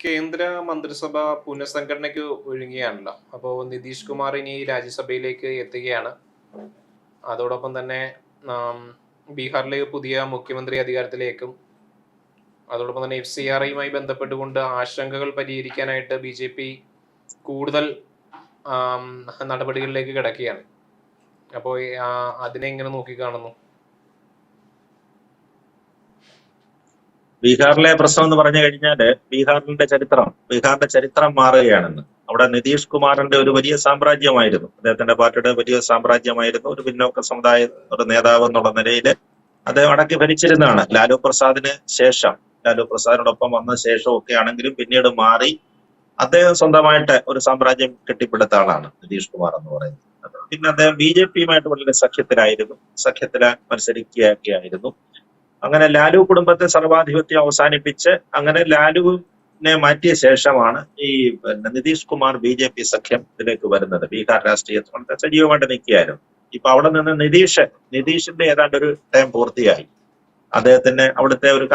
കേന്ദ്ര മന്ത്രിസഭ പുനഃസംഘടനയ്ക്ക് ഒരുങ്ങുകയാണല്ലോ. അപ്പോൾ നിതീഷ് കുമാർ ഇനി രാജ്യസഭയിലേക്ക് എത്തുകയാണ്. അതോടൊപ്പം തന്നെ ആം, ബീഹാറിലെ പുതിയ മുഖ്യമന്ത്രി അധികാരത്തിലേക്കും. അതോടൊപ്പം തന്നെ FCRയുമായി ബന്ധപ്പെട്ടുകൊണ്ട് ആശങ്കകൾ പരിഹരിക്കാനായിട്ട് BJP കൂടുതൽ ആം, നടപടികളിലേക്ക് കിടക്കുകയാണ്. അപ്പോൾ അതിനെ എങ്ങനെ നോക്കിക്കാണുന്നു? ബീഹാറിലെ പ്രശ്നം എന്ന് പറഞ്ഞു കഴിഞ്ഞാല് ബീഹാറിന്റെ ചരിത്രം മാറുകയാണെന്ന്. അവിടെ നിതീഷ് കുമാറിന്റെ ഒരു വലിയ സാമ്രാജ്യമായിരുന്നു, അദ്ദേഹത്തിന്റെ പാർട്ടിയുടെ വലിയ സാമ്രാജ്യമായിരുന്നു. ഒരു പിന്നോക്ക സമുദായ ഒരു നേതാവ് എന്നുള്ള നിലയിൽ അദ്ദേഹം അടക്കി ഭരിച്ചിരുന്നതാണ്. ലാലു പ്രസാദിനോടൊപ്പം വന്ന ശേഷവും ഒക്കെ ആണെങ്കിലും പിന്നീട് മാറി അദ്ദേഹം സ്വന്തമായിട്ട് ഒരു സാമ്രാജ്യം കെട്ടിപ്പടുത്ത ആളാണ് നിതീഷ് കുമാർ എന്ന് പറയുന്നത്. പിന്നെ അദ്ദേഹം BJPയുമായിട്ട് വളരെ സഖ്യത്തില് മത്സരിക്കുകയായിരുന്നു. അങ്ങനെ ലാലു കുടുംബത്തെ സർവാധിപത്യം അവസാനിപ്പിച്ച് അങ്ങനെ ലാലുവിനെ മാറ്റിയ ശേഷമാണ് ഈ നിതീഷ് കുമാർ BJP സഖ്യം ഇതിലേക്ക് വരുന്നത്. ബീഹാർ രാഷ്ട്രീയത്തിൽ വളരെ സജീവമായിട്ട് നിൽക്കുകയായിരുന്നു. ഇപ്പൊ അവിടെ നിന്ന് നിതീഷിന്റെ ഏതാണ്ട് ഒരു ടൈം പൂർത്തിയായി. അദ്ദേഹത്തിന് അവിടുത്തെ ഒരു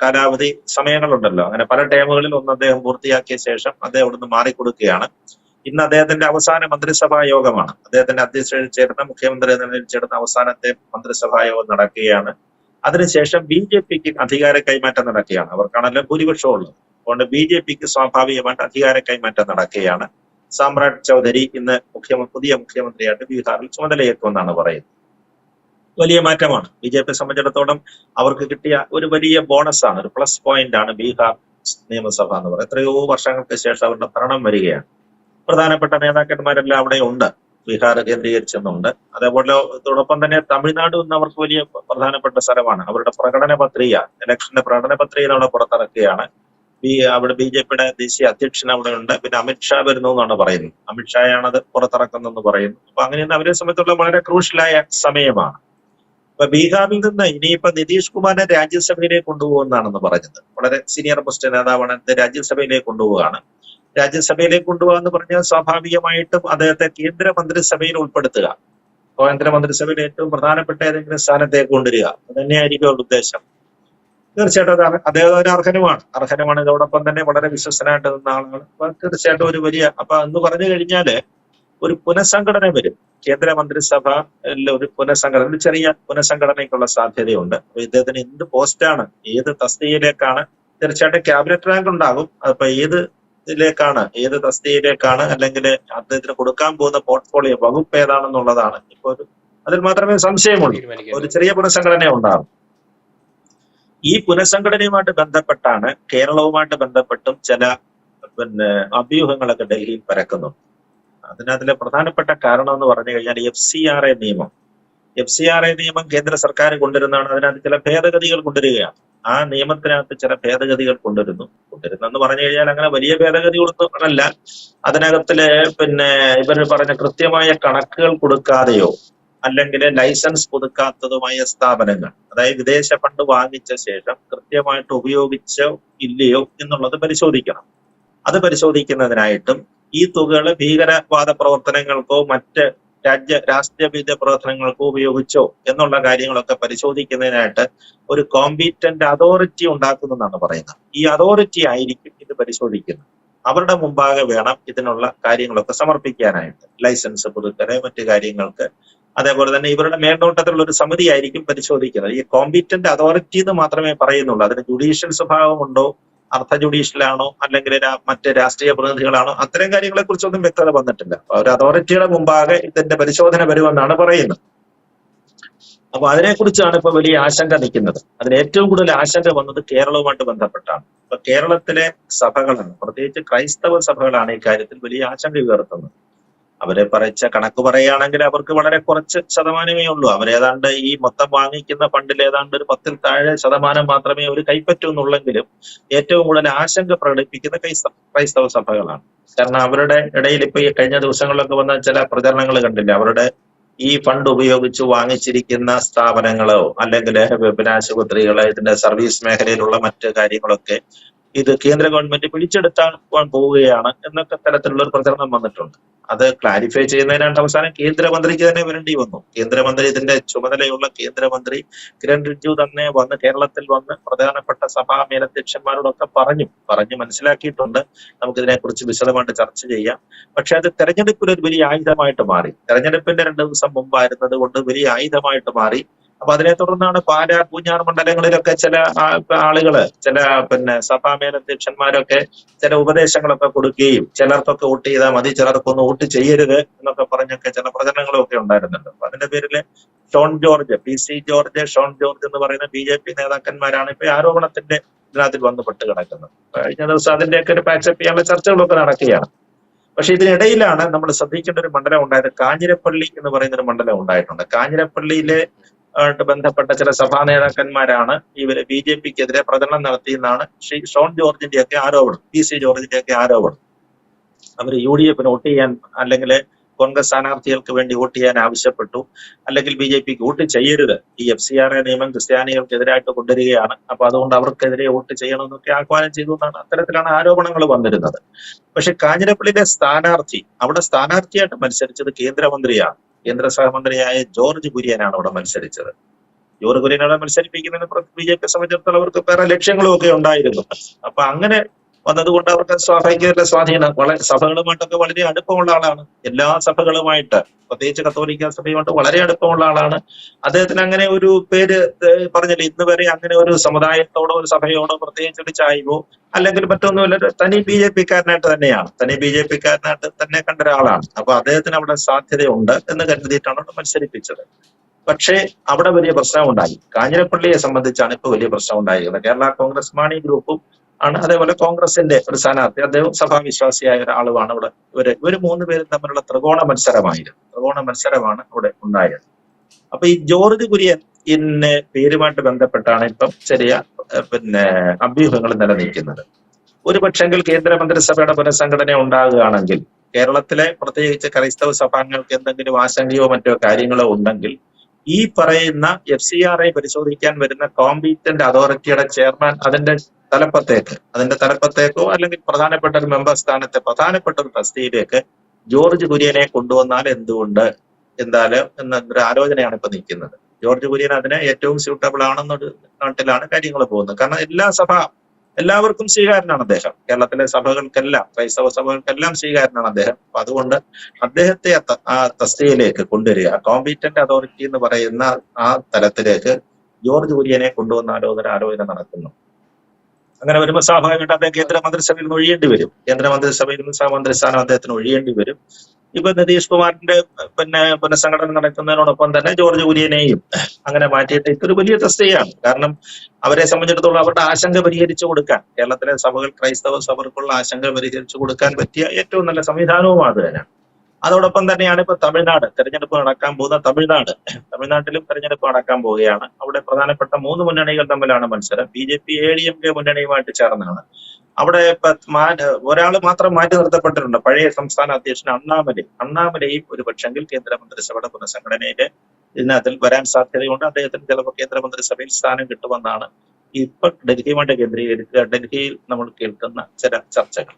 കാലാവധി സമയങ്ങളുണ്ടല്ലോ, അങ്ങനെ പല ടൈമുകളിൽ ഒന്ന് അദ്ദേഹം പൂർത്തിയാക്കിയ ശേഷം അദ്ദേഹം അവിടുന്ന് മാറിക്കൊടുക്കുകയാണ്. ഇന്ന് അദ്ദേഹത്തിന്റെ അവസാന മന്ത്രിസഭാ യോഗമാണ്. അദ്ദേഹത്തിന്റെ അധ്യക്ഷതയിൽ ചേർന്ന മുഖ്യമന്ത്രി എന്ന നിലയിൽ ചേർന്ന അവസാനത്തെ മന്ത്രിസഭാ യോഗം നടക്കുകയാണ്. അതിനുശേഷം BJPക്ക് അധികാര കൈമാറ്റം നടക്കുകയാണ്. അവർക്കാണല്ലോ ഭൂരിപക്ഷം ഉള്ളത്. അതുകൊണ്ട് BJPക്ക് സ്വാഭാവികമായിട്ട് അധികാര കൈമാറ്റം നടക്കുകയാണ്. സാമ്രാട്ട് ചൗധരി ഇന്ന് പുതിയ മുഖ്യമന്ത്രിയായിട്ട് ബീഹാറിൽ ചുമതലയേക്കുമെന്നാണ് പറയുന്നത്. വലിയ മാറ്റമാണ്. BJP സംബന്ധിച്ചിടത്തോളം അവർക്ക് കിട്ടിയ ഒരു വലിയ ബോണസാണ്, ഒരു പ്ലസ് പോയിന്റ് ആണ് ബീഹാർ നിയമസഭ എന്ന് പറയുന്നത്. എത്രയോ വർഷങ്ങൾക്ക് ശേഷം അവരുടെ ഭരണം വരികയാണ്. പ്രധാനപ്പെട്ട നേതാക്കന്മാരെല്ലാം അവിടെ ഉണ്ട്, ബീഹാർ കേന്ദ്രീകരിച്ചെന്നുണ്ട്. അതേപോലെ അതോടൊപ്പം തന്നെ തമിഴ്നാട് ഇന്ന് അവർക്ക് വലിയ പ്രധാനപ്പെട്ട സ്ഥലമാണ്. അവരുടെ ഇലക്ഷന്റെ പ്രകടന പത്രിക അവിടെ പുറത്തിറക്കുകയാണ്. അവിടെ BJPയുടെ ദേശീയ അധ്യക്ഷൻ അവിടെ ഉണ്ട്. പിന്നെ അമിത്ഷാ വരുന്നു എന്നാണ് പറയുന്നത്. അമിത്ഷായാണ് അത് പുറത്തിറക്കുന്നെന്ന് പറയുന്നു. അപ്പൊ അങ്ങനെ അവരെ സംബന്ധിച്ചുള്ള വളരെ ക്രൂഷ്യലായ സമയമാണ്. ഇപ്പൊ ബീഹാറിൽ നിന്ന് ഇനിയിപ്പോ നിതീഷ് കുമാറിനെ രാജ്യസഭയിലേക്ക് കൊണ്ടുപോകുന്നതാണെന്ന് പറഞ്ഞത്. വളരെ സീനിയർ പോസ്റ്റ് നേതാവാണ്, രാജ്യസഭയിലേക്ക് കൊണ്ടുപോവുകയാണ്. രാജ്യസഭയിലേക്ക് കൊണ്ടുപോകുക എന്ന് പറഞ്ഞാൽ സ്വാഭാവികമായിട്ടും അദ്ദേഹത്തെ കേന്ദ്ര മന്ത്രിസഭയിൽ ഉൾപ്പെടുത്തുക, കേന്ദ്ര മന്ത്രിസഭയിൽ ഏറ്റവും പ്രധാനപ്പെട്ട ഏതെങ്കിലും സ്ഥാനത്തേക്ക് കൊണ്ടുവരിക, അത് തന്നെയായിരിക്കും അവരുടെ ഉദ്ദേശം. തീർച്ചയായിട്ടും അദ്ദേഹം ഒരു അർഹനുമാണ്. ഇതോടൊപ്പം തന്നെ വളരെ വിശ്വസനായിട്ട് നിന്ന ആളാണ്. അപ്പൊ തീർച്ചയായിട്ടും അപ്പൊ എന്ന് പറഞ്ഞു കഴിഞ്ഞാല് ഒരു പുനഃസംഘടന വരും. കേന്ദ്ര മന്ത്രിസഭ ഒരു ചെറിയ പുനഃസംഘടനയ്ക്കുള്ള സാധ്യതയുണ്ട്. അപ്പൊ ഇദ്ദേഹത്തിന് എന്ത് പോസ്റ്റാണ്, ഏത് തസ്തികയിലേക്കാണ്, തീർച്ചയായിട്ടും ക്യാബിനറ്റ് റാങ്ക് ഉണ്ടാകും. അപ്പൊ ഏത് തസ്തികയിലേക്കാണ് അല്ലെങ്കിൽ അദ്ദേഹത്തിന് കൊടുക്കാൻ പോകുന്ന പോർട്ട്ഫോളിയോ വകുപ്പ് ഏതാണെന്നുള്ളതാണ് ഇപ്പൊ അതിൽ മാത്രമേ സംശയമുള്ളൂ. ഒരു ചെറിയ പുനഃസംഘടന ഉണ്ടാകും. ഈ പുനഃസംഘടനയുമായിട്ട് ബന്ധപ്പെട്ടാണ് കേരളവുമായിട്ട് ബന്ധപ്പെട്ടും ചില അഭ്യൂഹങ്ങളൊക്കെ ഡൽഹിയിൽ പരക്കുന്നുണ്ട്. അതിലെ പ്രധാനപ്പെട്ട കാരണം എന്ന് പറഞ്ഞു കഴിഞ്ഞാൽ FCRA നിയമം കേന്ദ്ര സർക്കാർ കൊണ്ടുവരുന്നതാണ്. അതിനകത്ത് ചില ഭേദഗതികൾ കൊണ്ടുവരികയാണ്. ആ നിയമത്തിനകത്ത് ചില ഭേദഗതികൾ കൊണ്ടുവരുന്നെന്ന് പറഞ്ഞു കഴിഞ്ഞാൽ അങ്ങനെ വലിയ ഭേദഗതികളൊന്നും അല്ല. അതിനകത്തില് ഇവർ പറഞ്ഞ കൃത്യമായ കണക്കുകൾ കൊടുക്കാതെയോ അല്ലെങ്കിൽ ലൈസൻസ് പുതുക്കാത്തതുമായ സ്ഥാപനങ്ങൾ, അതായത് വിദേശ ഫണ്ട് വാങ്ങിച്ച ശേഷം കൃത്യമായിട്ട് ഉപയോഗിച്ചോ ഇല്ലയോ എന്നുള്ളത് പരിശോധിക്കണം. അത് പരിശോധിക്കുന്നതിനായിട്ടും ഈ തുകകൾ ഭീകരവാദ പ്രവർത്തനങ്ങൾക്കോ മറ്റ് രാഷ്ട്രീയ പ്രവർത്തനങ്ങൾക്കോ ഉപയോഗിച്ചോ എന്നുള്ള കാര്യങ്ങളൊക്കെ പരിശോധിക്കുന്നതിനായിട്ട് ഒരു കോമ്പീറ്റന്റ് അതോറിറ്റി ഉണ്ടാക്കുന്നെന്നാണ് പറയുന്നത്. ഈ അതോറിറ്റി ആയിരിക്കും ഇത് പരിശോധിക്കുന്നത്. അവരുടെ മുമ്പാകെ വേണം ഇതിനുള്ള കാര്യങ്ങളൊക്കെ സമർപ്പിക്കാനായിട്ട്, ലൈസൻസ് പുതുക്കല്, മറ്റു കാര്യങ്ങൾക്ക്. അതേപോലെ തന്നെ ഇവരുടെ മേൽനോട്ടത്തിലുള്ള ഒരു സമിതി ആയിരിക്കും പരിശോധിക്കുന്നത്. ഈ കോമ്പീറ്റന്റ് അതോറിറ്റി എന്ന് മാത്രമേ പറയുന്നുള്ളൂ. അതിന് ജുഡീഷ്യൽ സ്വഭാവമുണ്ടോ, അർദ്ധ ജുഡീഷ്യലാണോ, അല്ലെങ്കിൽ മറ്റ് രാഷ്ട്രീയ പ്രതിനിധികളാണോ, അത്തരം കാര്യങ്ങളെ കുറിച്ചൊന്നും വ്യക്തത വന്നിട്ടില്ല. ഒരു അതോറിറ്റിയുടെ മുമ്പാകെ ഇതിന്റെ പരിശോധന വരുമെന്നാണ് പറയുന്നത്. അപ്പൊ അതിനെക്കുറിച്ചാണ് ഇപ്പൊ വലിയ ആശങ്ക നിൽക്കുന്നത്. അതിന് ഏറ്റവും കൂടുതൽ ആശങ്ക വന്നത് കേരളവുമായിട്ട് ബന്ധപ്പെട്ടാണ്. ഇപ്പൊ കേരളത്തിലെ സഭകളാണ്, പ്രത്യേകിച്ച് ക്രൈസ്തവ സഭകളാണ് ഇക്കാര്യത്തിൽ വലിയ ആശങ്ക ഉയർത്തുന്നത്. അവരെ കണക്ക് പറയുകയാണെങ്കിൽ അവർക്ക് വളരെ കുറച്ച് ശതമാനമേ ഉള്ളൂ. അവരേതാണ്ട് ഈ മൊത്തം വാങ്ങിക്കുന്ന ഫണ്ടിൽ ഏതാണ്ട് ഒരു 10-ൽ താഴെ ശതമാനം മാത്രമേ അവർ കൈപ്പറ്റുന്നുള്ളെങ്കിലും ഏറ്റവും കൂടുതൽ ആശങ്ക പ്രകടിപ്പിക്കുന്ന ക്രൈസ്തവ സഭകളാണ്. കാരണം അവരുടെ ഇടയിൽ ഇപ്പൊ ഈ കഴിഞ്ഞ ദിവസങ്ങളിലൊക്കെ വന്ന ചില പ്രചരണങ്ങൾ കണ്ടില്ല. അവരുടെ ഈ ഫണ്ട് ഉപയോഗിച്ച് വാങ്ങിച്ചിരിക്കുന്ന സ്ഥാപനങ്ങളോ അല്ലെങ്കിൽ ആശുപത്രികളോ ഇതിന്റെ സർവീസ് മേഖലയിലുള്ള മറ്റ് കാര്യങ്ങളൊക്കെ ഇത് കേന്ദ്ര ഗവൺമെന്റ് പിടിച്ചെടുത്താൻ പോവുകയാണ് എന്നൊക്കെ തരത്തിലുള്ള ഒരു പ്രചരണം വന്നിട്ടുണ്ട്. അത് ക്ലാരിഫൈ ചെയ്യുന്നതിനായിട്ട് അവസാനം കേന്ദ്രമന്ത്രിക്ക് തന്നെ വരേണ്ടി വന്നു. കേന്ദ്രമന്ത്രി, ഇതിന്റെ ചുമതലയുള്ള കേന്ദ്രമന്ത്രി കിരൺ റിജ്ജു തന്നെ വന്ന് കേരളത്തിൽ വന്ന് പ്രധാനപ്പെട്ട സഭാ മേലധ്യക്ഷന്മാരോടൊക്കെ പറഞ്ഞു മനസ്സിലാക്കിയിട്ടുണ്ട്. നമുക്കിതിനെക്കുറിച്ച് വിശദമായിട്ട് ചർച്ച ചെയ്യാം. പക്ഷെ അത് തെരഞ്ഞെടുപ്പിൽ ഒരു വലിയ ആയുധമായിട്ട് മാറി. തെരഞ്ഞെടുപ്പിന്റെ 2 ദിവസം മുമ്പായിരുന്നത് കൊണ്ട് വലിയ ആയുധമായിട്ട് മാറി. അപ്പൊ അതിനെ തുടർന്നാണ് പാലാ, പൂഞ്ഞാർ മണ്ഡലങ്ങളിലൊക്കെ ചില ആളുകള്, ചില സഭാ മേലധ്യക്ഷന്മാരൊക്കെ ചില ഉപദേശങ്ങളൊക്കെ കൊടുക്കുകയും ചിലർക്കൊക്കെ വോട്ട് ചെയ്താൽ മതി, ചിലർക്കൊന്നും വോട്ട് ചെയ്യരുത് എന്നൊക്കെ പറഞ്ഞൊക്കെ ചില പ്രചരണങ്ങളൊക്കെ ഉണ്ടായിരുന്നുണ്ട്. അപ്പൊ അതിന്റെ പേരില് ഷോൺ ജോർജ്, PC ജോർജ്, ഷോൺ ജോർജ് എന്ന് പറയുന്ന BJP നേതാക്കന്മാരാണ് ഇപ്പൊ ഈ ആരോപണത്തിന്റെ ഇതിനകത്തിൽ വന്ന് പെട്ട് കിടക്കുന്നത്. കഴിഞ്ഞ ദിവസം അതിന്റെയൊക്കെ ഒരു പാച്ചപ്പ് ചെയ്യാനുള്ള ചർച്ചകളൊക്കെ നടക്കുകയാണ്. പക്ഷെ ഇതിനിടയിലാണ് നമ്മൾ ശ്രദ്ധിക്കേണ്ട ഒരു മണ്ഡലം ഉണ്ടായത്. കാഞ്ഞിരപ്പള്ളി എന്ന് പറയുന്ന ഒരു മണ്ഡലം ഉണ്ടായിട്ടുണ്ട്. കാഞ്ഞിരപ്പള്ളിയിലെ ആയിട്ട് ബന്ധപ്പെട്ട ചില സഭാ നേതാക്കന്മാരാണ് ഇവര് BJPക്കെതിരെ പ്രചരണം നടത്തിയെന്നാണ് ഷോൺ ജോർജിന്റെയൊക്കെ ആരോപണം, PC ജോർജിന്റെയൊക്കെ ആരോപണം. അവർ UDF വോട്ട് ചെയ്യാൻ, അല്ലെങ്കിൽ കോൺഗ്രസ് സ്ഥാനാർത്ഥികൾക്ക് വേണ്ടി വോട്ട് ചെയ്യാൻ ആവശ്യപ്പെട്ടു, അല്ലെങ്കിൽ BJPക്ക് വോട്ട് ചെയ്യരുത്, ഈ FCRA നിയമം ക്രിസ്ത്യാനികൾക്കെതിരായിട്ട് കൊണ്ടുവരികയാണ്, അപ്പൊ അതുകൊണ്ട് അവർക്കെതിരെ വോട്ട് ചെയ്യണമെന്നൊക്കെ ആഹ്വാനം ചെയ്തു എന്നാണ്, അത്തരത്തിലാണ് ആരോപണങ്ങൾ വന്നിരുന്നത്. പക്ഷെ കാഞ്ഞിരപ്പള്ളിയിലെ സ്ഥാനാർത്ഥി, അവിടെ സ്ഥാനാർത്ഥിയായിട്ട് മത്സരിച്ചത് കേന്ദ്രമന്ത്രിയാണ്. കേന്ദ്ര സഹമന്ത്രിയായ ജോർജ് കുര്യനാണ് അവിടെ മത്സരിച്ചത്. ജോർജ് കുര്യനെ മത്സരിപ്പിക്കുന്നതിന് BJP സംബന്ധിച്ചിടത്തോളം അവർക്ക് വേറെ ലക്ഷ്യങ്ങളും ഒക്കെ ഉണ്ടായിരുന്നു. അപ്പൊ അങ്ങനെ വന്നതുകൊണ്ട് അവർക്ക് സ്വാഭാവിക സ്വാധീനം, സഭകളുമായിട്ടൊക്കെ വളരെ അടുപ്പമുള്ള ആളാണ്. എല്ലാ സഭകളുമായിട്ട്, പ്രത്യേകിച്ച് കത്തോലിക്ക സഭയുമായിട്ട് വളരെ അടുപ്പമുള്ള ആളാണ്. അദ്ദേഹത്തിന് അങ്ങനെ ഒരു പേര് പറഞ്ഞില്ല, ഇന്ന് വരെ അങ്ങനെ ഒരു സമുദായത്തോടോ ഒരു സഭയോടോ പ്രത്യേകിച്ച് ഒരു ചായ്വോ അല്ലെങ്കിൽ മറ്റൊന്നുമില്ല. തനി BJPക്കാരനായിട്ട് തന്നെയാണ്, തനി BJPക്കാരനായിട്ട് തന്നെ കണ്ട ഒരാളാണ്. അപ്പൊ അദ്ദേഹത്തിന് അവിടെ സാധ്യതയുണ്ട് എന്ന് കരുതിയിട്ടാണ് അവിടെ മത്സരിപ്പിച്ചത്. പക്ഷേ അവിടെ വലിയ പ്രശ്നം ഉണ്ടായി. കാഞ്ഞിരപ്പള്ളിയെ സംബന്ധിച്ചാണ് ഇപ്പൊ വലിയ പ്രശ്നം ഉണ്ടായിരിക്കുന്നത്. കേരള കോൺഗ്രസ് മാണി ഗ്രൂപ്പും ആണ്, അതേപോലെ കോൺഗ്രസിന്റെ ഒരു സ്ഥാനാർത്ഥി, അദ്ദേഹം സഭാവിശ്വാസിയായ ഒരാളുമാണ്. ഇവിടെ ഇവര് 3 പേരും തമ്മിലുള്ള ത്രികോണ മത്സരമാണ് അവിടെ ഉണ്ടായത്. അപ്പൊ ഈ ജോർജ് കുര്യൻ ഇന്ന് പേരുമായിട്ട് ബന്ധപ്പെട്ടാണ് ഇപ്പം ചെറിയ അഭ്യൂഹങ്ങൾ നിലനിൽക്കുന്നത്. ഒരു പക്ഷെങ്കിൽ കേന്ദ്രമന്ത്രിസഭയുടെ പുനഃസംഘടന ഉണ്ടാകുകയാണെങ്കിൽ കേരളത്തിലെ പ്രത്യേകിച്ച് ക്രൈസ്തവ സഭാംഗങ്ങൾക്ക് എന്തെങ്കിലും ആശങ്കയോ മറ്റോ കാര്യങ്ങളോ ഉണ്ടെങ്കിൽ ഈ പറയുന്ന FCRA പരിശോധിക്കാൻ വരുന്ന കോമ്പീറ്റന്റ് അതോറിറ്റിയുടെ ചെയർമാൻ അതിന്റെ തലപ്പത്തേക്കോ അല്ലെങ്കിൽ പ്രധാനപ്പെട്ട ഒരു മെമ്പർ സ്ഥാനത്തെ പ്രധാനപ്പെട്ട ഒരു തസ്തിയിലേക്ക് ജോർജ് കുര്യനെ കൊണ്ടുവന്നാൽ എന്തുകൊണ്ട് എന്നൊരു ആലോചനയാണ് ഇപ്പൊ നിൽക്കുന്നത്. ജോർജ് കുര്യൻ അതിന് ഏറ്റവും സ്യൂട്ടബിൾ ആണെന്നൊരു നാട്ടിലാണ് കാര്യങ്ങൾ പോകുന്നത്. കാരണം എല്ലാവർക്കും സ്വീകാരനാണ് അദ്ദേഹം. കേരളത്തിലെ സഭകൾക്കെല്ലാം, ക്രൈസ്തവ സഭകൾക്കെല്ലാം സ്വീകാരനാണ് അദ്ദേഹം. അപ്പൊ അതുകൊണ്ട് അദ്ദേഹത്തെ ആ തസ്തികയിലേക്ക് കൊണ്ടുവരിക, കോമ്പീറ്റന്റ് അതോറിറ്റി എന്ന് പറയുന്ന ആ തലത്തിലേക്ക് ജോർജ് കുര്യനെ കൊണ്ടുവന്ന ആലോചന നടക്കുന്നു. അങ്ങനെ വരുമ്പോൾ സ്വാഭാവികമായിട്ട് അദ്ദേഹം കേന്ദ്രമന്ത്രിസഭയിൽ നിന്ന് ഒഴിയേണ്ടി വരും. കേന്ദ്രമന്ത്രിസഭയിൽ നിന്ന് സഹമന്ത്രിസ്ഥാനം അദ്ദേഹത്തിന് ഒഴിയേണ്ടി വരും. ഇപ്പൊ നിതീഷ് കുമാറിന്റെ പുനഃസംഘടന നടക്കുന്നതിനോടൊപ്പം തന്നെ ജോർജ് കുര്യനെയും അങ്ങനെ മാറ്റിയിട്ട് ഇതൊരു വലിയ തസ്തികയാണ്. കാരണം അവരെ സംബന്ധിച്ചിടത്തോളം അവരുടെ ആശങ്ക പരിഹരിച്ചു കൊടുക്കാൻ, കേരളത്തിലെ സഭകൾ, ക്രൈസ്തവ സഭകൾക്കുള്ള ആശങ്ക പരിഹരിച്ചു കൊടുക്കാൻ പറ്റിയ ഏറ്റവും നല്ല സംവിധാനവും അത് തന്നെയാണ്. അതോടൊപ്പം തന്നെയാണ് ഇപ്പൊ തെരഞ്ഞെടുപ്പ് നടക്കാൻ പോകുന്ന തമിഴ്നാട്ടിലും തെരഞ്ഞെടുപ്പ് നടക്കാൻ പോവുകയാണ്. അവിടെ പ്രധാനപ്പെട്ട 3 മുന്നണികൾ തമ്മിലാണ് മത്സരം. BJP ADMK മുന്നണിയുമായിട്ട് ചേർന്നാണ്. അവിടെ ഒരാൾ മാത്രം മാറ്റി നിർത്തപ്പെട്ടിട്ടുണ്ട്, പഴയ സംസ്ഥാന അധ്യക്ഷൻ അണ്ണാമലയും ഒരു പക്ഷെങ്കിൽ കേന്ദ്രമന്ത്രിസഭയുടെ പുനഃസംഘടനയില് ഇതിനകത്തിൽ വരാൻ സാധ്യതയുണ്ട്. അദ്ദേഹത്തിന് ചിലപ്പോൾ കേന്ദ്രമന്ത്രിസഭയിൽ സ്ഥാനം കിട്ടുമെന്നാണ് ഇപ്പൊ ഡൽഹിയിൽ നമ്മൾ കേൾക്കുന്ന ചില ചർച്ചകൾ.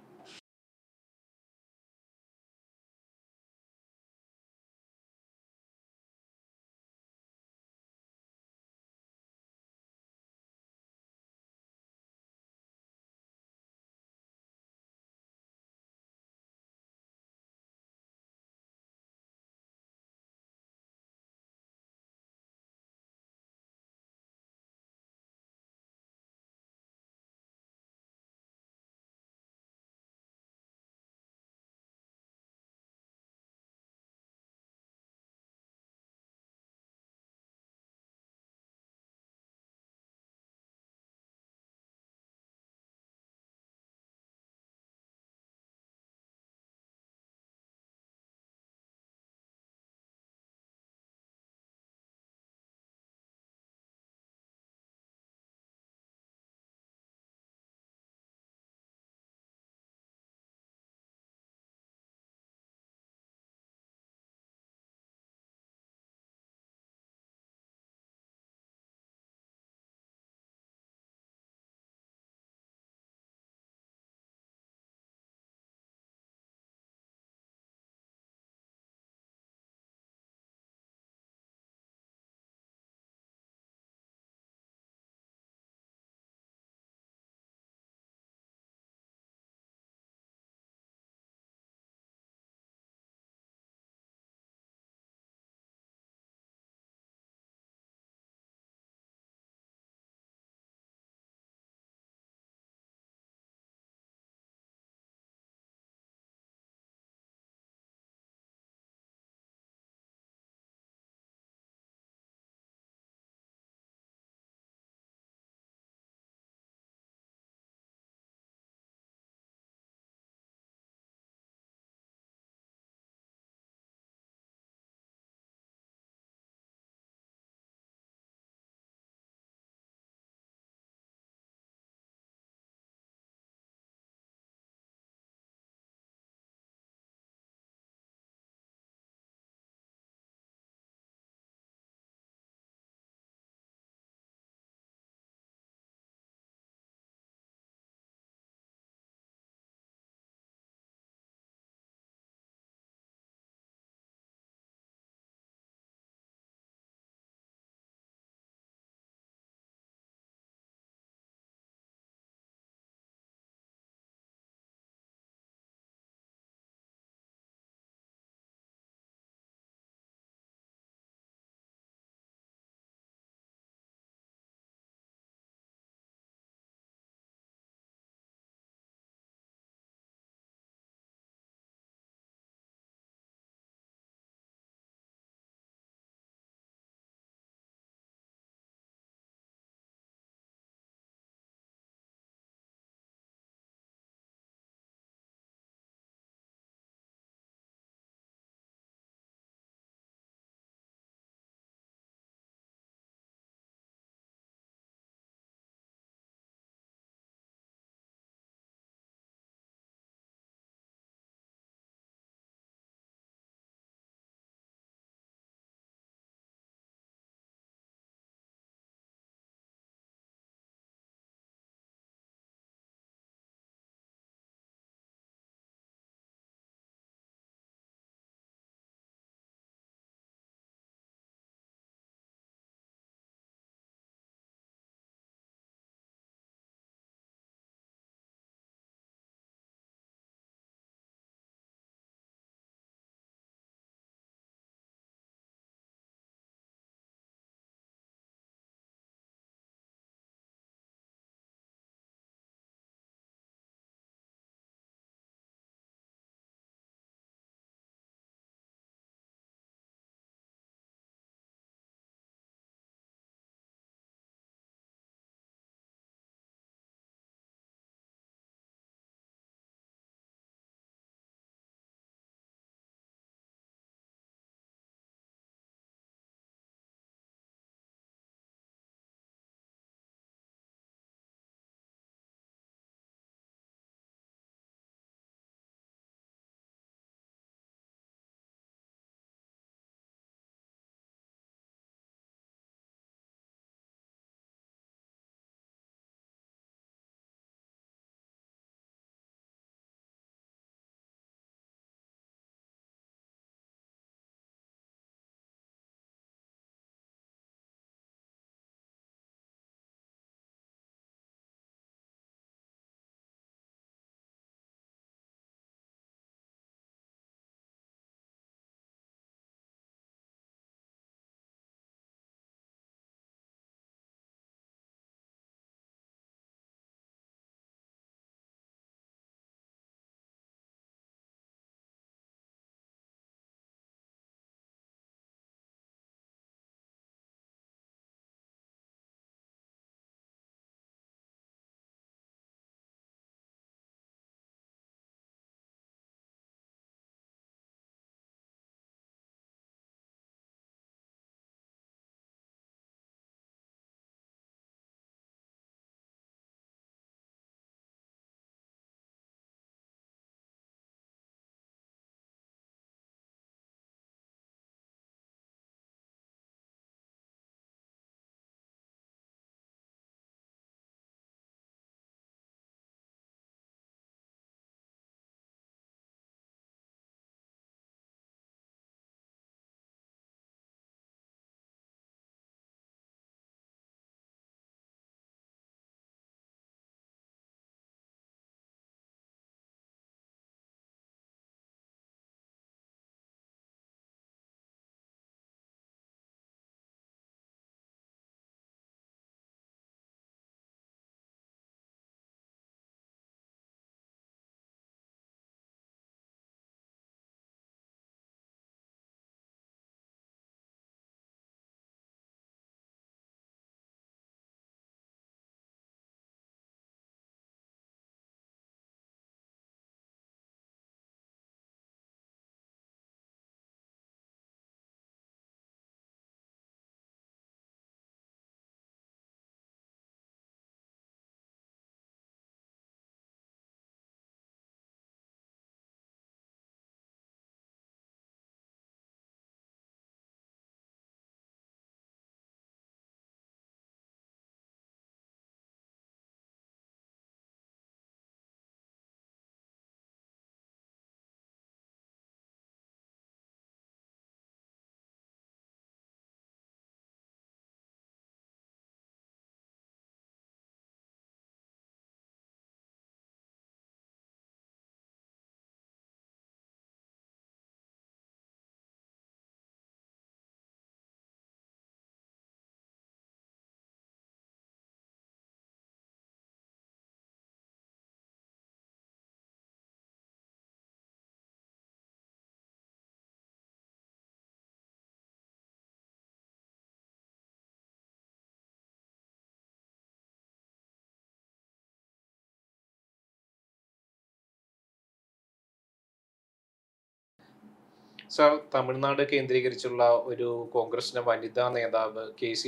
സർ, തമിഴ്നാട് കേന്ദ്രീകരിച്ചുള്ള ഒരു കോൺഗ്രസിന്റെ വനിതാ നേതാവ് KC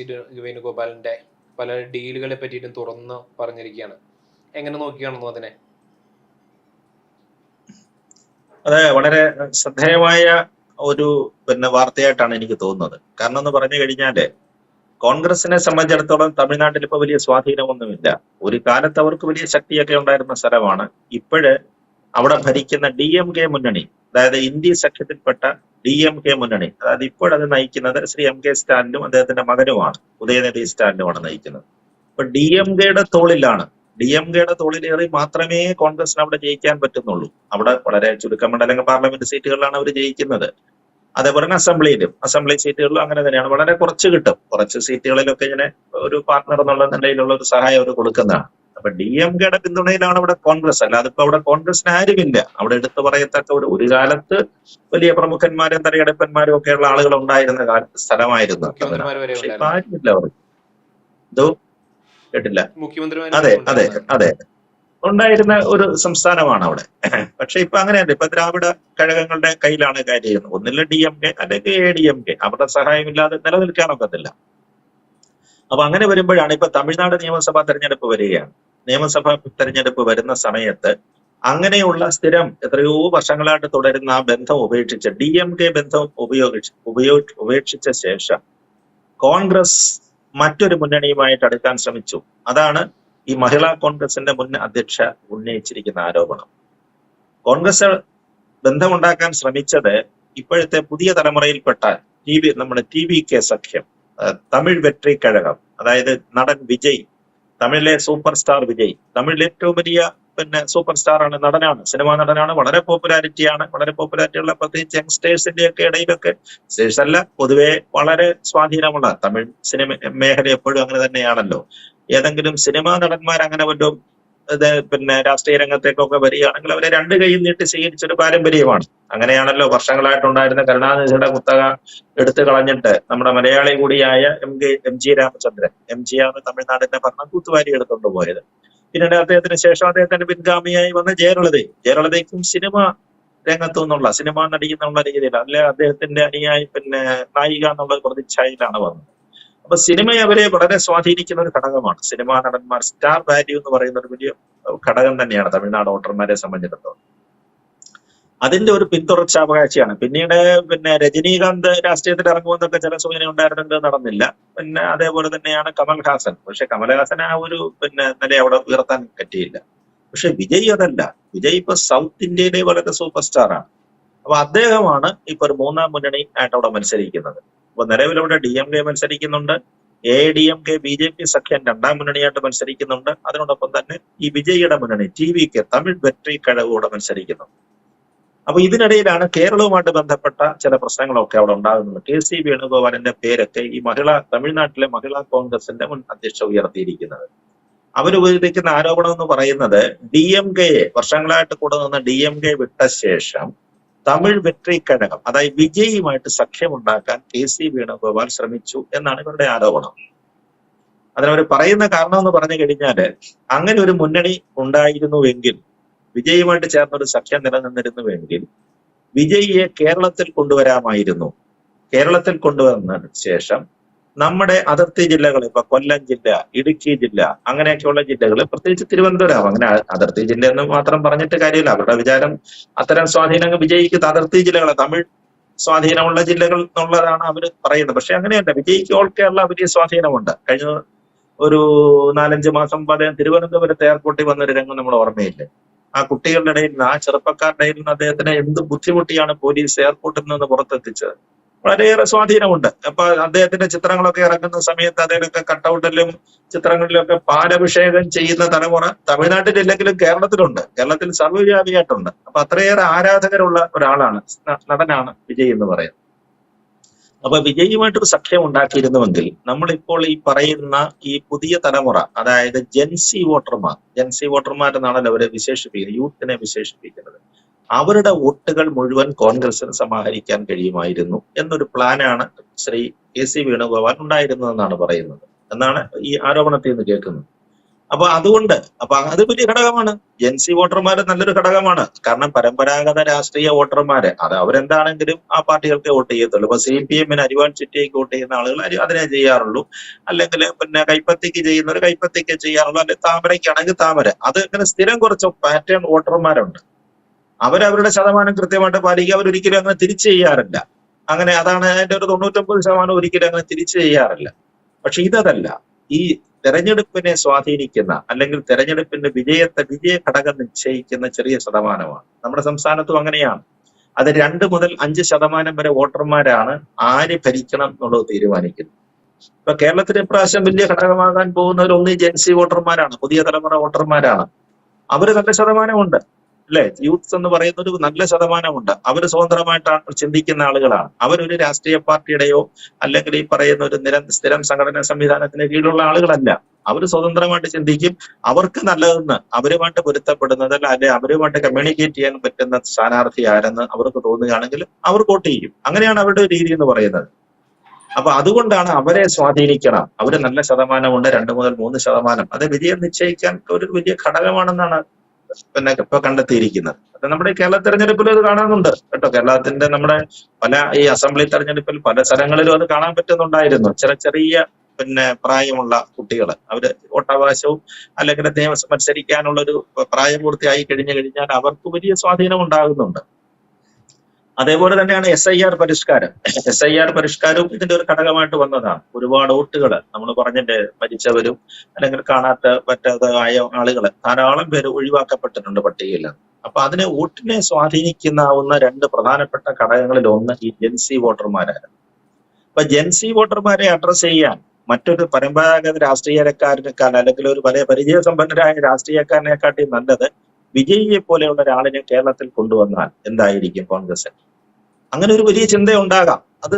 വേണുഗോപാലിന്റെ പല ഡീലുകളെ പറ്റിയിട്ടും തുറന്ന് പറഞ്ഞിരിക്കുകയാണ്. എങ്ങനെ നോക്കിക്കാണുന്നു അതിനെ? അത് വളരെ ശ്രദ്ധേയമായ ഒരു വാർത്തയായിട്ടാണ് എനിക്ക് തോന്നുന്നത്. കാരണം എന്ന് പറഞ്ഞു കഴിഞ്ഞാല് കോൺഗ്രസിനെ സംബന്ധിച്ചിടത്തോളം തമിഴ്നാട്ടിൽ ഇപ്പൊ വലിയ സ്വാധീനമൊന്നുമില്ല. ഒരു കാലത്ത് അവർക്ക് വലിയ ശക്തിയൊക്കെ ഉണ്ടായിരുന്ന സ്ഥലമാണ്. ഇപ്പോഴ് അവിടെ ഭരിക്കുന്ന DMK മുന്നണി, അതായത് ഇന്ത്യ സഖ്യത്തിൽപ്പെട്ട DMK മുന്നണി, അതായത് ഇപ്പോഴത് നയിക്കുന്നത് ശ്രീ MK സ്റ്റാലിനും അദ്ദേഹത്തിന്റെ മകനുമാണ്, ഉദയനിധി സ്റ്റാലിനുമാണ് നയിക്കുന്നത്. അപ്പൊ DMKയുടെ തോളിലേറി മാത്രമേ കോൺഗ്രസിന് അവിടെ ജയിക്കാൻ പറ്റുന്നുള്ളൂ. അവിടെ വളരെ ചുരുക്കം മണ്ഡലങ്ങൾ പാർലമെന്റ് സീറ്റുകളിലാണ് അവർ ജയിക്കുന്നത്. അതേപോലെ തന്നെ അസംബ്ലി സീറ്റുകളിലും അങ്ങനെ തന്നെയാണ്. വളരെ കുറച്ച് കിട്ടും. കുറച്ച് സീറ്റുകളിലൊക്കെ ഇങ്ങനെ ഒരു പാർട്ണർ എന്നുള്ള നിലയിലുള്ള ഒരു സഹായം അവർ കൊടുക്കുന്നതാണ്. അപ്പൊ DMKയുടെ പിന്തുണയിലാണ് അവിടെ കോൺഗ്രസ്. അല്ലാതെ ഇപ്പൊ അവിടെ കോൺഗ്രസിന് ആരുമില്ല. അവിടെ എടുത്തു പറയത്തക്ക ഒരു കാലത്ത് വലിയ പ്രമുഖന്മാരും തലയെടുപ്പന്മാരും ഒക്കെയുള്ള ആളുകൾ ഉണ്ടായിരുന്ന സ്ഥലമായിരുന്നു. പക്ഷെ ഇപ്പൊ ആരുമില്ല അവർ. ഇതോ കേട്ടില്ല. അതെ ഉണ്ടായിരുന്ന ഒരു സംസ്ഥാനമാണ് അവിടെ. പക്ഷെ ഇപ്പൊ അങ്ങനെയല്ല. ഇപ്പൊ ദ്രാവിഡ കഴകങ്ങളുടെ കയ്യിലാണ് കാര്യം ചെയ്യുന്നത്. ഒന്നില്ല DMK അല്ലെങ്കിൽ ADMK. അവരുടെ സഹായമില്ലാതെ നിലനിൽക്കാനൊക്കത്തില്ല. അപ്പൊ അങ്ങനെ വരുമ്പോഴാണ് ഇപ്പൊ തമിഴ്നാട് നിയമസഭാ തെരഞ്ഞെടുപ്പ് വരികയാണ്. നിയമസഭാ തെരഞ്ഞെടുപ്പ് വരുന്ന സമയത്ത് അങ്ങനെയുള്ള സ്ഥിരം എത്രയോ വർഷങ്ങളായിട്ട് തുടരുന്ന ആ ബന്ധം ഉപേക്ഷിച്ച് DMK ബന്ധം ഉപേക്ഷിച്ച ശേഷം കോൺഗ്രസ് മറ്റൊരു മുന്നണിയുമായിട്ട് അടുക്കാൻ ശ്രമിച്ചു. അതാണ് ഈ മഹിളാ കോൺഗ്രസിന്റെ മുൻ അധ്യക്ഷ ഉന്നയിച്ചിരിക്കുന്ന ആരോപണം. കോൺഗ്രസ് ബന്ധമുണ്ടാക്കാൻ ശ്രമിച്ചത് ഇപ്പോഴത്തെ പുതിയ തലമുറയിൽപ്പെട്ട നമ്മുടെ TVK സഖ്യം, തമിഴ് വെട്രി കഴകം, അതായത് നടൻ വിജയ്, തമിഴിലെ സൂപ്പർ സ്റ്റാർ വിജയ്, തമിഴിലെ ഏറ്റവും വലിയ സൂപ്പർ സ്റ്റാർ ആണ്, നടനാണ്, സിനിമാ നടനാണ്, വളരെ പോപ്പുലാരിറ്റിയുള്ള പ്രത്യേകിച്ച് യങ്സ്റ്റേഴ്സിന്റെ ഒക്കെ ഇടയിലൊക്കെ, യങ്സ്റ്റേഴ്സ് അല്ല പൊതുവെ വളരെ സ്വാധീനമുള്ള തമിഴ് സിനിമ മേഖല എപ്പോഴും അങ്ങനെ തന്നെയാണല്ലോ. ഏതെങ്കിലും സിനിമാ നടന്മാർ അങ്ങനെ വല്ലതും രാഷ്ട്രീയ രംഗത്തേക്കൊക്കെ വരികയാണെങ്കിൽ അവരെ രണ്ട് കൈയും നീട്ടി സ്വീകരിച്ചൊരു പാരമ്പര്യമാണ്. അങ്ങനെയാണല്ലോ വർഷങ്ങളായിട്ടുണ്ടായിരുന്ന കരുണാനിധിയുടെ കുത്തക എടുത്തു കളഞ്ഞിട്ട് നമ്മുടെ മലയാളി കൂടിയായ MG രാമചന്ദ്രൻ, MGR തമിഴ്നാടിന്റെ ഭരണം തൂത്തുവാരി എടുത്തുകൊണ്ട് പോയത്. പിന്നീട് അദ്ദേഹത്തിന് ശേഷം അദ്ദേഹത്തിന്റെ പിൻഗാമിയായി വന്ന ജയലളിതയ്ക്കും സിനിമ രംഗത്തു നിന്നുള്ള സിനിമാ നടി എന്നുള്ള രീതിയിൽ അല്ലെ അദ്ദേഹത്തിന്റെ അനുയായി നായിക എന്നുള്ള പ്രതിച്ഛായയിലാണ് വന്നത്. അപ്പൊ സിനിമയെ അവരെ വളരെ സ്വാധീനിക്കുന്ന ഒരു ഘടകമാണ്. സിനിമാ നടന്മാർ, സ്റ്റാർ വാല്യൂ എന്ന് പറയുന്ന ഒരു വലിയ ഘടകം തന്നെയാണ് തമിഴ്നാട് വോട്ടർമാരെ സംബന്ധിച്ചിടത്തോളം. അതിന്റെ ഒരു പിന്തുടർച്ചാവകാശിയാണ്. പിന്നീട് രജനീകാന്ത് രാഷ്ട്രീയത്തിൽ ഇറങ്ങുമെന്നൊക്കെ ചില സൂചന ഉണ്ടായിരുന്നത് നടന്നില്ല. അതേപോലെ തന്നെയാണ് കമൽഹാസൻ. പക്ഷെ കമൽഹാസൻ ആ ഒരു നില അവിടെ ഉയർത്താൻ പറ്റിയില്ല. പക്ഷെ വിജയ് അതല്ല. വിജയ് ഇപ്പൊ സൗത്ത് ഇന്ത്യയിലെ വളരെ സൂപ്പർ സ്റ്റാർ ആണ്. അപ്പൊ അദ്ദേഹമാണ് ഇപ്പൊ ഒരു മൂന്നാം മുന്നണി ആയിട്ട് അവിടെ മത്സരിക്കുന്നത്. അപ്പൊ നിലവിലവിടെ DMK മത്സരിക്കുന്നുണ്ട്, ADMK BJP സഖ്യം രണ്ടാം മുന്നണിയായിട്ട് മത്സരിക്കുന്നുണ്ട്. അതിനോടൊപ്പം തന്നെ ഈ വിജയിയുടെ മുന്നണി TVK തമിഴ് വെട്രി കഴകൂടെ മത്സരിക്കുന്നു. അപ്പൊ ഇതിനിടയിലാണ് കേരളവുമായിട്ട് ബന്ധപ്പെട്ട ചില പ്രശ്നങ്ങളൊക്കെ അവിടെ ഉണ്ടാകുന്നത്. KC വേണുഗോപാലിന്റെ പേരൊക്കെ ഈ തമിഴ്നാട്ടിലെ മഹിളാ കോൺഗ്രസിന്റെ മുൻ അധ്യക്ഷ ഉയർത്തിയിരിക്കുന്നത്. അവരുപയോഗിക്കുന്ന ആരോപണം എന്ന് പറയുന്നത് DMKയെ വർഷങ്ങളായിട്ട് കൂടെ നിന്ന് DMK വിട്ട ശേഷം തമിഴ് വെട്രി കഴകം, അതായത് വിജയിയുമായിട്ട് സഖ്യമുണ്ടാക്കാൻ KC വേണുഗോപാൽ ശ്രമിച്ചു എന്നാണ് ഇവരുടെ ആരോപണം. അതിനവർ പറയുന്ന കാരണം എന്ന് പറഞ്ഞു കഴിഞ്ഞാല് അങ്ങനെ ഒരു മുന്നണി ഉണ്ടായിരുന്നുവെങ്കിൽ, വിജയുമായിട്ട് ചേർന്നൊരു സഖ്യം നിലനിന്നിരുന്നുവെങ്കിൽ വിജയിയെ കേരളത്തിൽ കൊണ്ടുവരാമായിരുന്നു. കേരളത്തിൽ കൊണ്ടുവന്നതിന് ശേഷം നമ്മുടെ അതിർത്തി ജില്ലകൾ, ഇപ്പൊ കൊല്ലം ജില്ല, ഇടുക്കി ജില്ല, അങ്ങനെയൊക്കെയുള്ള ജില്ലകൾ, പ്രത്യേകിച്ച് തിരുവനന്തപുരം, അങ്ങനെ അതിർത്തി ജില്ല എന്ന് മാത്രം പറഞ്ഞിട്ട് കാര്യമില്ല. അവരുടെ വിചാരം അത്തരം സ്വാധീനങ്ങൾ വിജയിക്ക് അതിർത്തി ജില്ലകൾ, തമിഴ് സ്വാധീനമുള്ള ജില്ലകൾ എന്നുള്ളതാണ് അവർ പറയുന്നത്. പക്ഷെ അങ്ങനെയല്ല. വിജയിക്ക് ഓൾ കേരള വലിയ സ്വാധീനമുണ്ട്. കഴിഞ്ഞ ഒരു 4-5 മാസം മുമ്പ് അദ്ദേഹം തിരുവനന്തപുരത്ത് എയർപോർട്ടിൽ വന്നൊരു രംഗം നമ്മൾ ഓർമ്മയില്ലേ? ആ കുട്ടികളുടെ ഇടയിൽ നിന്ന്, ആ ചെറുപ്പക്കാരുടെ ഇടയിൽ നിന്ന് അദ്ദേഹത്തിന് എന്ത് ബുദ്ധിമുട്ടിയാണ് പോലീസ് എയർപോർട്ടിൽ നിന്ന് പുറത്തെത്തിച്ചത്. വളരെയേറെ സ്വാധീനമുണ്ട്. അപ്പൊ അദ്ദേഹത്തിന്റെ ചിത്രങ്ങളൊക്കെ ഇറങ്ങുന്ന സമയത്ത് അതിലൊക്കെ കട്ടൗട്ടിലും ചിത്രങ്ങളിലൊക്കെ പാലഭിഷേകം ചെയ്യുന്ന തലമുറ തമിഴ്നാട്ടിലില്ലെങ്കിലും കേരളത്തിലുണ്ട്. കേരളത്തിൽ സർവ്വവ്യാപിയായിട്ടുണ്ട്. അപ്പൊ അത്രയേറെ ആരാധകരുള്ള ഒരാളാണ്, നടനാണ് വിജയ് എന്ന് പറയുന്നത്. അപ്പൊ വിജയുമായിട്ടൊരു സഖ്യം ഉണ്ടാക്കിയിരുന്നുവെങ്കിൽ നമ്മളിപ്പോൾ ഈ പറയുന്ന ഈ പുതിയ തലമുറ, അതായത് ജെൻസി വോട്ടർമാർ എന്നാണല്ലോ അവരെ വിശേഷിപ്പിക്കുന്നത്, യൂത്തിനെ വിശേഷിപ്പിക്കുന്നത്, അവരുടെ വോട്ടുകൾ മുഴുവൻ കോൺഗ്രസിന് സമാഹരിക്കാൻ കഴിയുമായിരുന്നു എന്നൊരു പ്ലാനാണ് ശ്രീ KC വേണുഗോപാൽ ഉണ്ടായിരുന്നതെന്നാണ് പറയുന്നത്, എന്നാണ് ഈ ആരോപണത്തിൽ നിന്ന് കേൾക്കുന്നത്. അപ്പൊ അതുകൊണ്ട് അത് വലിയ ഘടകമാണ്. ജെൻസി വോട്ടർമാർ നല്ലൊരു ഘടകമാണ്. കാരണം പരമ്പരാഗത രാഷ്ട്രീയ വോട്ടർമാര് അത് അവരെന്താണെങ്കിലും ആ പാർട്ടികൾക്ക് വോട്ട് ചെയ്യത്തുള്ളൂ. ഇപ്പൊ CPM അരിവാൾ ചുറ്റിയേക്ക് വോട്ട് ചെയ്യുന്ന ആളുകൾ അതിനെ ചെയ്യാറുള്ളൂ. അല്ലെങ്കിൽ പിന്നെ കൈപ്പത്തിക്ക് ചെയ്യുന്നവർ കൈപ്പത്തിക്ക് ചെയ്യാറുള്ളൂ. അല്ലെങ്കിൽ താമരയ്ക്കാണെങ്കിൽ താമര. അത് ഇങ്ങനെ സ്ഥിരം കുറച്ച് പാറ്റേൺ വോട്ടർമാരുണ്ട്. അവരവരുടെ ശതമാനം കൃത്യമായിട്ട് പാലിക്കുക. അവരൊരിക്കലും അങ്ങനെ തിരിച്ചു ചെയ്യാറില്ല. അങ്ങനെ അതാണ് അതിന്റെ ഒരു 99% ഒരിക്കലും അങ്ങനെ തിരിച്ചു ചെയ്യാറില്ല. പക്ഷെ ഇതല്ല. ഈ തെരഞ്ഞെടുപ്പിനെ സ്വാധീനിക്കുന്ന അല്ലെങ്കിൽ തെരഞ്ഞെടുപ്പിന്റെ വിജയ ഘടകം നിശ്ചയിക്കുന്ന ചെറിയ ശതമാനമാണ്. നമ്മുടെ സംസ്ഥാനത്തും അങ്ങനെയാണ്. അത് 2 മുതൽ 5% വരെ വോട്ടർമാരാണ് ആര് ഭരിക്കണം എന്നുള്ളത് തീരുമാനിക്കുന്നത്. ഇപ്പൊ കേരളത്തിൽ ഇപ്രാവശ്യം വലിയ ഘടകമാകാൻ പോകുന്നവർ ഒന്ന് ജെൻസി വോട്ടർമാരാണ്, പുതിയ തലമുറ വോട്ടർമാരാണ്. അവര് നല്ല ശതമാനമുണ്ട് അല്ലെ. യൂത്ത് എന്ന് പറയുന്ന ഒരു നല്ല ശതമാനമുണ്ട്. അവര് സ്വതന്ത്രമായിട്ടാണ് ചിന്തിക്കുന്ന ആളുകളാണ്. അവരൊരു രാഷ്ട്രീയ പാർട്ടിയുടെയോ അല്ലെങ്കിൽ ഈ പറയുന്ന ഒരു സ്ഥിരം സംഘടനാ സംവിധാനത്തിന് കീഴിലുള്ള ആളുകളല്ല. അവര് സ്വതന്ത്രമായിട്ട് ചിന്തിക്കും. അവർക്ക് നല്ലതെന്ന് അവരുമായിട്ട് പൊരുത്തപ്പെടുന്നത് അല്ലെ അവരുമായിട്ട് കമ്മ്യൂണിക്കേറ്റ് ചെയ്യാൻ പറ്റുന്ന സ്ഥാനാർത്ഥി ആരെന്ന് അവർക്ക് തോന്നുകയാണെങ്കിൽ അവർ വോട്ട് ചെയ്യും. അങ്ങനെയാണ് അവരുടെ രീതി എന്ന് പറയുന്നത്. അപ്പൊ അതുകൊണ്ടാണ് അവരെ സ്വാധീനിക്കണം. അവര് നല്ല ശതമാനമുണ്ട്, 2 മുതൽ 3%. അത് വിജയം നിശ്ചയിക്കാൻ ഒരു വലിയ ഘടകമാണെന്നാണ് ഇപ്പൊ കണ്ടെത്തിയിരിക്കുന്നത്. അത് നമ്മുടെ കേരള തെരഞ്ഞെടുപ്പിൽ അത് കാണാനുണ്ട് കേട്ടോ. കേരളത്തിന്റെ നമ്മുടെ പല ഈ അസംബ്ലി തെരഞ്ഞെടുപ്പിൽ പല സ്ഥലങ്ങളിലും അത് കാണാൻ പറ്റുന്നുണ്ടായിരുന്നു. ചെറിയ പ്രായമുള്ള കുട്ടികൾ അവര് വോട്ടവകാശവും അല്ലെങ്കിൽ നിയമസഭ മത്സരിക്കാനുള്ള ഒരു പ്രായപൂർത്തിയായി കഴിഞ്ഞാൽ അവർക്ക് വലിയ സ്വാധീനം ഉണ്ടാകുന്നുണ്ട്. അതേപോലെ തന്നെയാണ് SIR പരിഷ്കാരം. SIR പരിഷ്കാരവും ഇതിന്റെ ഒരു ഘടകമായിട്ട് വന്നതാണ്. ഒരുപാട് വോട്ടുകൾ നമ്മൾ പറഞ്ഞിട്ട് മരിച്ചവരും അല്ലെങ്കിൽ പറ്റാതായ ആളുകൾ ധാരാളം പേര് ഒഴിവാക്കപ്പെട്ടിട്ടുണ്ട് പട്ടികയിൽ. അപ്പൊ അതിനെ വോട്ടിനെ സ്വാധീനിക്കുന്നാവുന്ന 2 പ്രധാനപ്പെട്ട ഘടകങ്ങളിൽ ഒന്ന് ഈ ജെൻസി വോട്ടർമാരാണ്. അപ്പൊ ജെൻസി വോട്ടർമാരെ അഡ്രസ് ചെയ്യാൻ മറ്റൊരു പരമ്പരാഗത രാഷ്ട്രീയക്കാരനേക്കാൾ അല്ലെങ്കിൽ ഒരു വലിയ പരിചയസമ്പന്നരായ രാഷ്ട്രീയക്കാരനെക്കാട്ടി നല്ലത് വിജയിയെ പോലെയുള്ള ഒരാളിനെ കേരളത്തിൽ കൊണ്ടുവന്നാൽ എന്തായിരിക്കും കോൺഗ്രസ്? അങ്ങനെ ഒരു വലിയ ചിന്ത ഉണ്ടാകാം. അത്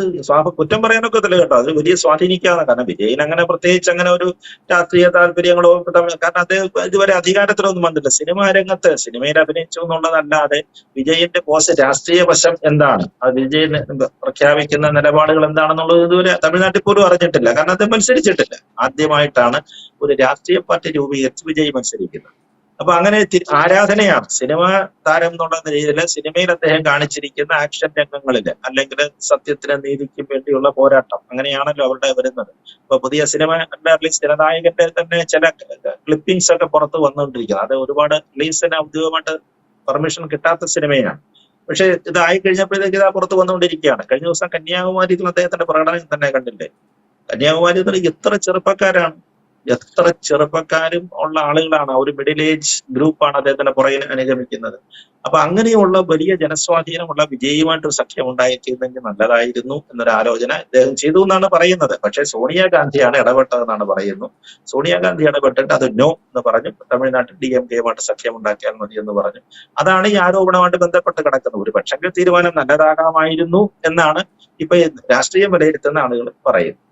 കുറ്റം പറയാനൊക്കെ തന്നെ കേട്ടോ. അത് വലിയ സ്വാധീനിക്കാതെ. കാരണം വിജയൻ അങ്ങനെ പ്രത്യേകിച്ച് അങ്ങനെ ഒരു രാഷ്ട്രീയ താല്പര്യങ്ങളോ കാരണം അദ്ദേഹം ഇതുവരെ അധികാരത്തിലൊന്നും വന്നില്ല. സിനിമയിൽ അഭിനയിച്ചു എന്നുള്ളതല്ലാതെ വിജയന്റെ രാഷ്ട്രീയ വശം എന്താണ്, അത് വിജയൻ പ്രഖ്യാപിക്കുന്ന നിലപാടുകൾ എന്താണെന്നുള്ളത് ഇതുവരെ തമിഴ്നാട്ടിൽ പോലും അറിഞ്ഞിട്ടില്ല. കാരണം അദ്ദേഹം മത്സരിച്ചിട്ടില്ല. ആദ്യമായിട്ടാണ് ഒരു രാഷ്ട്രീയ പാർട്ടി രൂപീകരിച്ച് വിജയ് മത്സരിക്കുന്നത്. അപ്പൊ അങ്ങനെ ആരാധനയാണ് സിനിമ താരം എന്നുള്ള രീതിയിൽ സിനിമയിൽ അദ്ദേഹം കാണിച്ചിരിക്കുന്ന ആക്ഷൻ രംഗങ്ങളില് അല്ലെങ്കിൽ സത്യത്തിന് നീതിക്കും വേണ്ടിയുള്ള പോരാട്ടം അങ്ങനെയാണല്ലോ അവരുടെ വരുന്നത്. ഇപ്പൊ പുതിയ റിലീസ് ജനനായകന്റെ തന്നെ ചില ക്ലിപ്പിംഗ്സ് ഒക്കെ പുറത്ത് വന്നുകൊണ്ടിരിക്കുന്നത്. അത് ഒരുപാട് റിലീസിന് ഔദ്യോഗികമായിട്ട് പെർമിഷൻ കിട്ടാത്ത സിനിമയാണ്. പക്ഷെ ഇതായി കഴിഞ്ഞപ്പോഴത്തേക്ക് ഇതാ പുറത്ത് വന്നുകൊണ്ടിരിക്കുകയാണ്. കഴിഞ്ഞ ദിവസം കന്യാകുമാരിയിൽ അദ്ദേഹത്തിന്റെ പ്രകടനം തന്നെ കണ്ടില്ലേ. കന്യാകുമാരിയിൽ എത്ര ചെറുപ്പക്കാരും ഉള്ള ആളുകളാണ്. ഒരു മിഡിൽ ഏജ് ഗ്രൂപ്പാണ് അദ്ദേഹത്തിന്റെ പുറകിൽ അനുഗമിക്കുന്നത്. അപ്പൊ അങ്ങനെയുള്ള വലിയ ജനസ്വാധീനമുള്ള വിജയുമായിട്ടൊരു സഖ്യം ഉണ്ടായിരിക്കുന്നെങ്കിൽ നല്ലതായിരുന്നു എന്നൊരു ആലോചന അദ്ദേഹം ചെയ്തു എന്നാണ് പറയുന്നത്. പക്ഷെ സോണിയാഗാന്ധിയാണ് ഇടപെട്ടതെന്നാണ് പറയുന്നു. സോണിയാഗാന്ധി ഇടപെട്ടിട്ട് അത് നോ എന്ന് പറഞ്ഞു. തമിഴ്നാട്ടിൽ DMK-യുമായിട്ട് സഖ്യം ഉണ്ടാക്കിയാൽ മതി എന്ന് പറഞ്ഞു. അതാണ് ഈ ആരോപണമായിട്ട് ബന്ധപ്പെട്ട് കിടക്കുന്നത്. ഒരു പക്ഷെങ്കിൽ തീരുമാനം നല്ലതാകാമായിരുന്നു എന്നാണ് ഇപ്പൊ രാഷ്ട്രീയം വിലയിരുത്തുന്ന ആളുകൾ പറയുന്നത്.